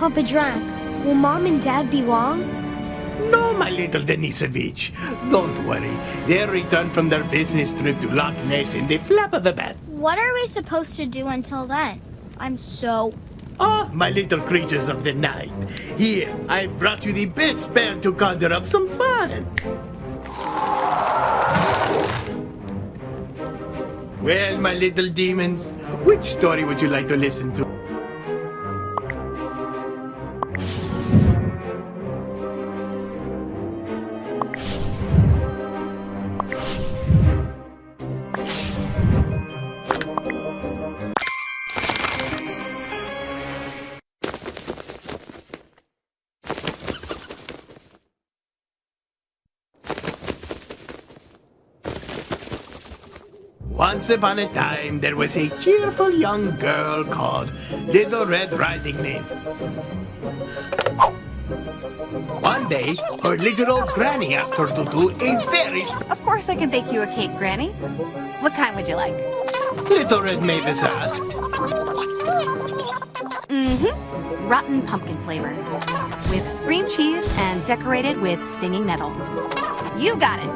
Papa drank, will Mom and Dad be long? No, my little Denisovich. Don't worry. They'll return from their business trip to Loch Ness in the flap of a bat. What are we supposed to do until then? I'm so... Oh, my little creatures of the night. Here, I've brought you the best spell to conjure up some fun. Well, my little demons, which story would you like to listen to? Once upon a time, there was a cheerful young girl called Little Red Riding Hood. One day, her little old granny asked her to do a very... Of course I can bake you a cake, Granny. What kind would you like? Little Red Mavis asked. Rotten pumpkin flavor. With cream cheese and decorated with stinging nettles. You got it.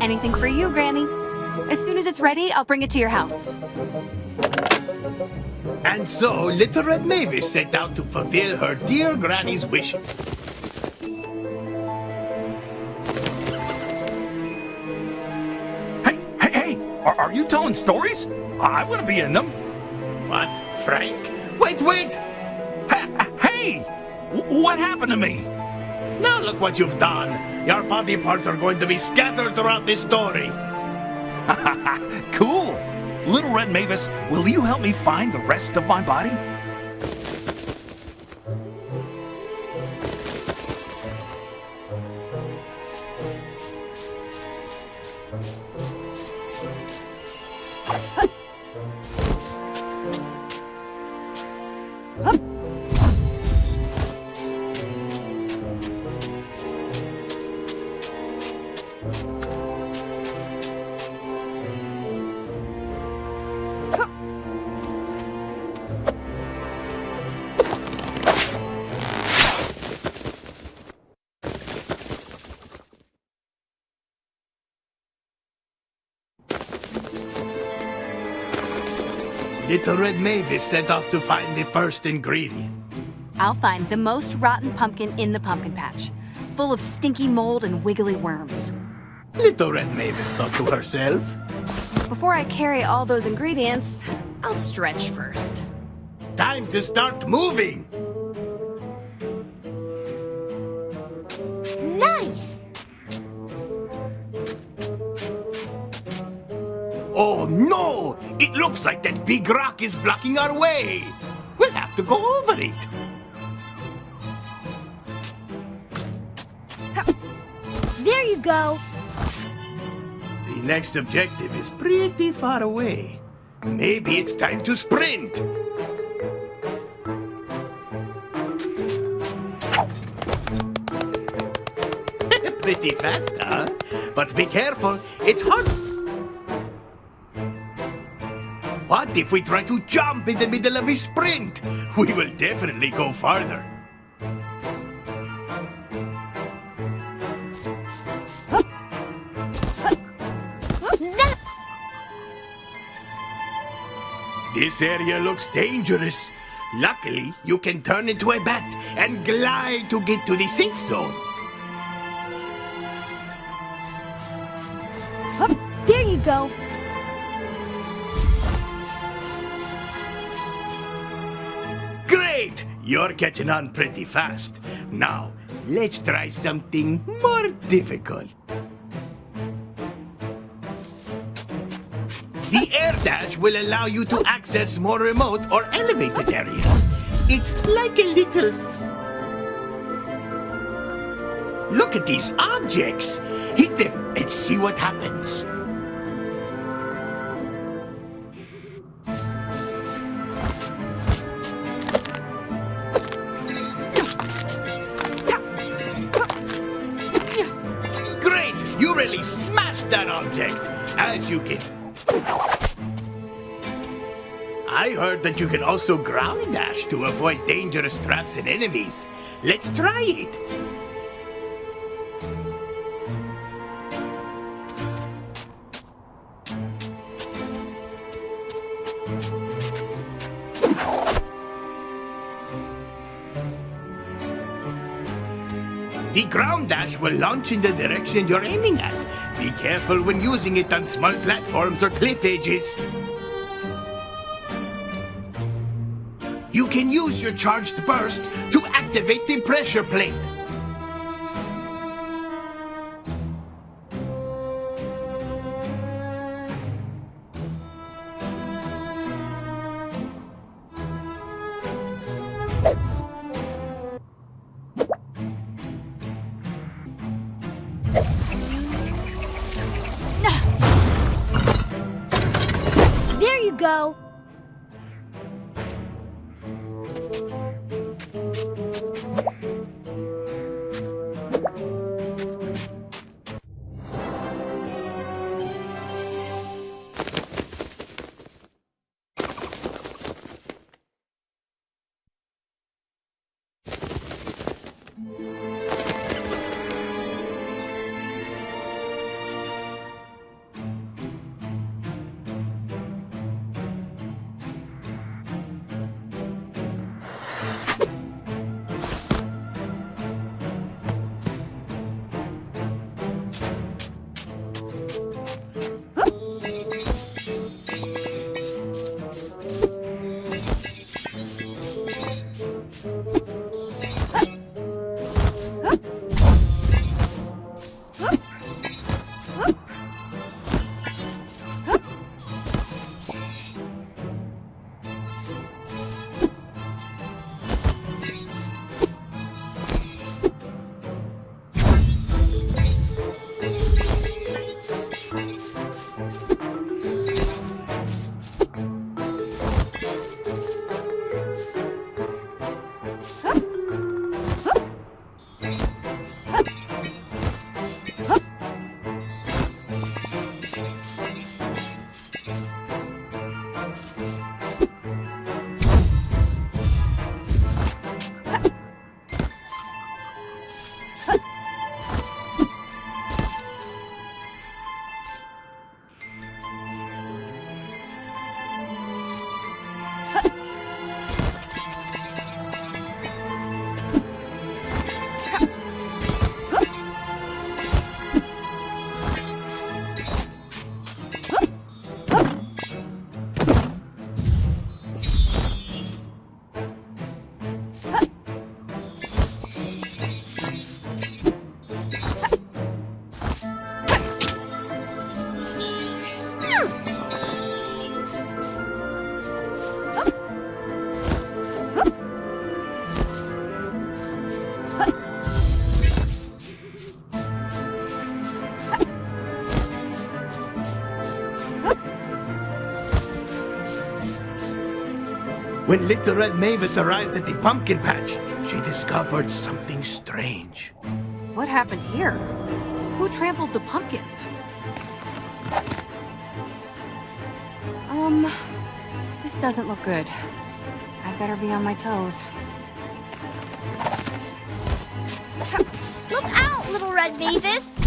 Anything for you, Granny. As soon as it's ready, I'll bring it to your house. And so, Little Red Mavis set out to fulfill her dear granny's wish. Hey! Are you telling stories? I want to be in them. What, Frank? Wait! Hey! What happened to me? Now look what you've done. Your body parts are going to be scattered throughout this story. Cool! Little Red Mavis, will you help me find the rest of my body? Little Red Mavis set off to find the first ingredient. I'll find the most rotten pumpkin in the pumpkin patch, full of stinky mold and wiggly worms. Little Red Mavis thought to herself. Before I carry all those ingredients, I'll stretch first. Time to start moving! Nice! Oh no! It looks like that big rock is blocking our way! We'll have to go over it! There you go! The next objective is pretty far away. Maybe it's time to sprint! Pretty fast, huh? But be careful, it's hard. What if we try to jump in the middle of a sprint? We will definitely go farther. This area looks dangerous. Luckily, you can turn into a bat and glide to get to the safe zone. There you go! Great! You're catching on pretty fast. Now, let's try something more difficult. The air dash will allow you to access more remote or elevated areas. It's like a little... Look at these objects! Hit them and see what happens. Great! You really smashed that object! As you can... I heard that you can also ground dash to avoid dangerous traps and enemies. Let's try it. The ground dash will launch in the direction you're aiming at. Be careful when using it on small platforms or cliff edges. You can use your charged burst to activate the pressure plate. There you go. When Little Red Mavis arrived at the pumpkin patch, she discovered something strange. What happened here? Who trampled the pumpkins? This doesn't look good. I'd better be on my toes. Look out, Little Red Mavis!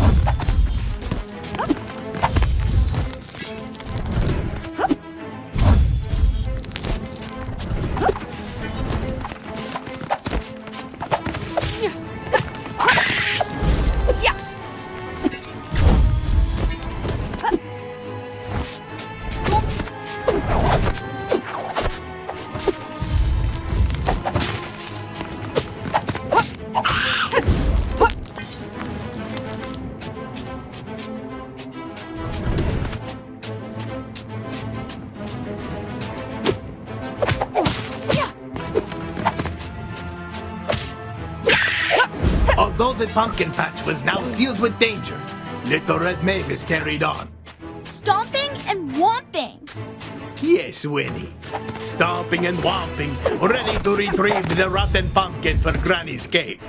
Although the pumpkin patch was now filled with danger, Little Red Mavis carried on. Stomping and whomping. Yes, Winnie. Stomping and whomping, ready to retrieve the rotten pumpkin for Granny's cake.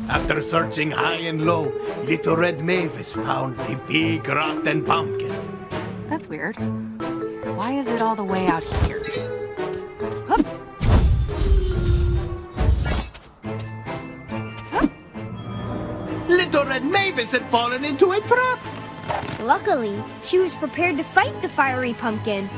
After searching high and low, Little Red Mavis found the big rotten pumpkin. That's weird. Why is it all the way out here? Little Red Mavis had fallen into a trap. Luckily, she was prepared to fight the fiery pumpkin.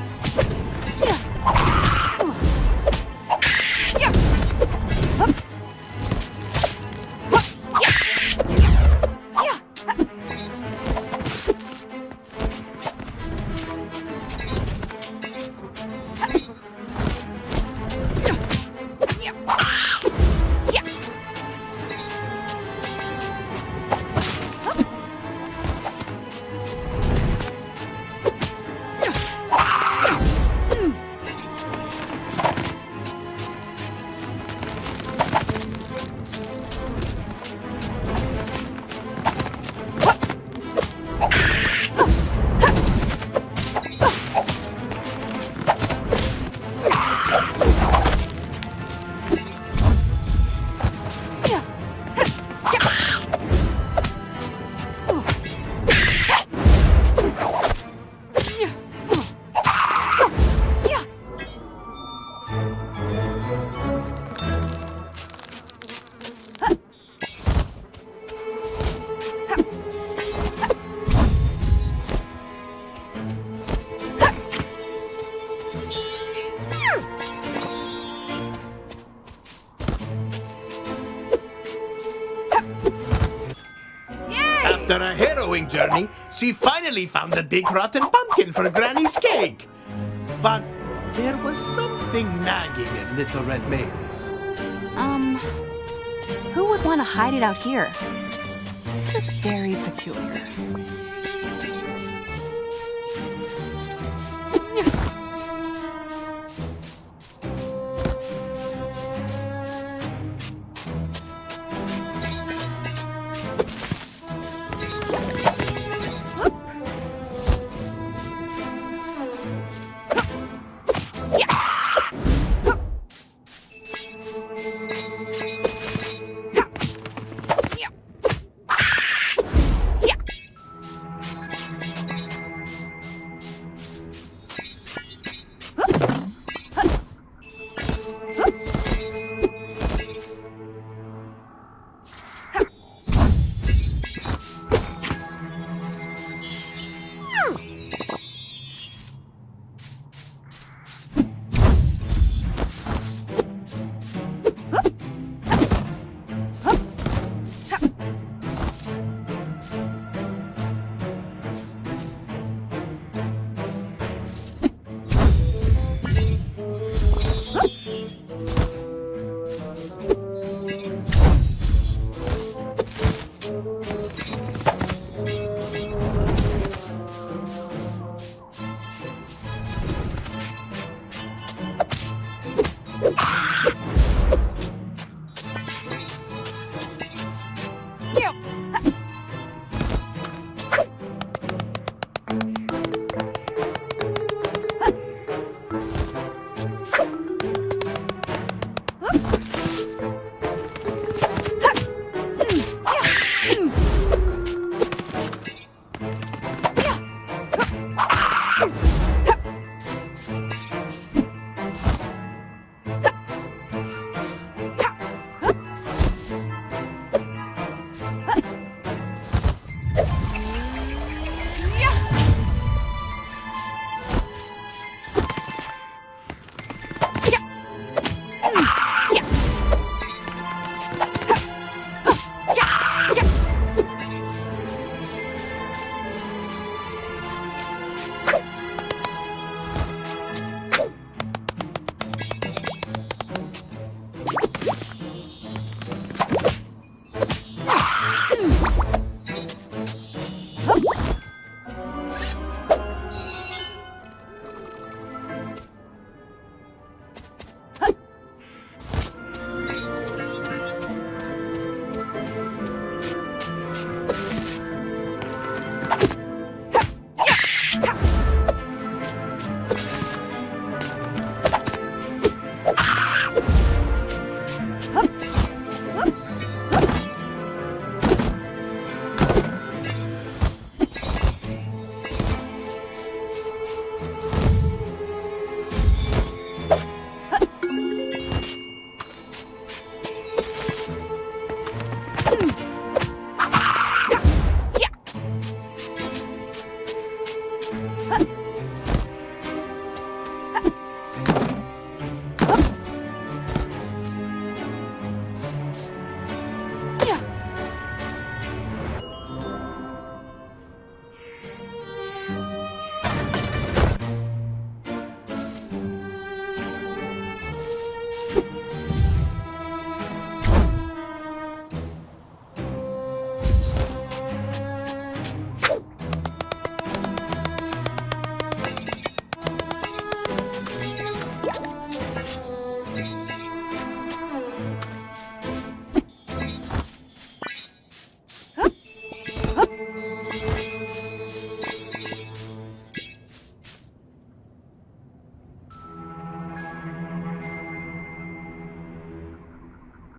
After a harrowing journey, she finally found the big rotten pumpkin for Granny's cake. But there was something nagging at Little Red Mavis. Who would want to hide it out here? This is very peculiar.